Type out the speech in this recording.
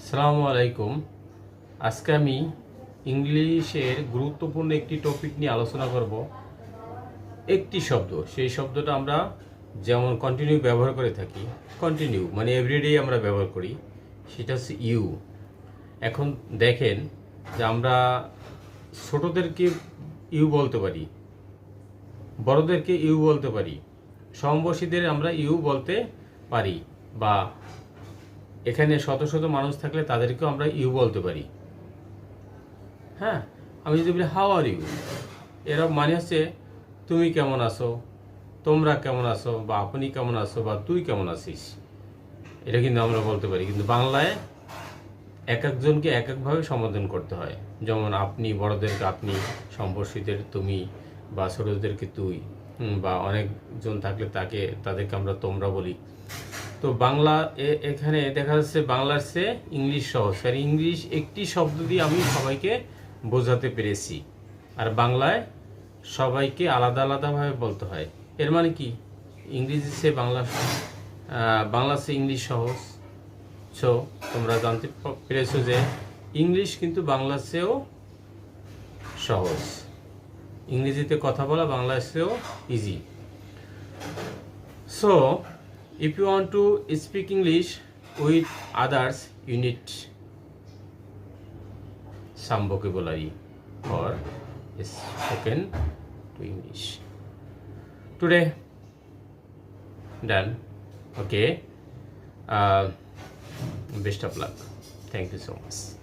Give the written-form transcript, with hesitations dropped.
আসসালামু আলাইকুম। আজকে আমি ইংলিশের গুরুত্বপূর্ণ একটি টপিক নিয়ে আলোচনা করব। একটি শব্দ, সেই শব্দটা আমরা যেমন কন্টিনিউ ব্যবহার করে থাকি, কন্টিনিউ মানে এভরিডে আমরা ব্যবহার করি, সেটা হচ্ছে ইউ। এখন দেখেন যে আমরা ছোটদেরকে ইউ বলতে পারি, বড়দেরকে ইউ বলতে পারি, সমবয়সীদের আমরা ইউ বলতে পারি, বা এখানে শত শত মানুষ থাকলে তাদেরকেও আমরা ইউ বলতে পারি। হ্যাঁ, আমি যদি বলি হাউ আর ইউ, এর মানে হচ্ছে তুমি কেমন আছো, তোমরা কেমন আছো, বা আপনি কেমন আছো, বা তুই কেমন আছিস, এটা কিন্তু আমরা বলতে পারি। কিন্তু বাংলায় এক একজনকে এক একভাবে সম্বোধন করতে হয়। যেমন আপনি, বড়দেরকে আপনি, সম্পর্কিতদের তুমি, বা ছোটদেরকে তুই, বা অনেকজন থাকলে তাদেরকে আমরা তোমরা বলি। তো বাংলা এখানে দেখা যাচ্ছে বাংলার চেয়ে ইংলিশ সহজ, আর ইংলিশ একটি শব্দ দিয়ে আমি সবাইকে বোঝাতে পেরেছি। আর বাংলায় সবাইকে আলাদা আলাদাভাবে বলতে হয়। এর মানে কি, ইংরেজির চেয়ে বাংলার চেয়ে ইংলিশ সহজ। সো তোমরা জানতে পেরেছো যে ইংলিশ কিন্তু বাংলার চেয়েও সহজ। ইংরেজিতে কথা বলা বাংলার চেয়েও easy. So, if you want to speak English with others, you need some vocabulary for spoken to English. Today, done. Okay. Best of luck. Thank you so much.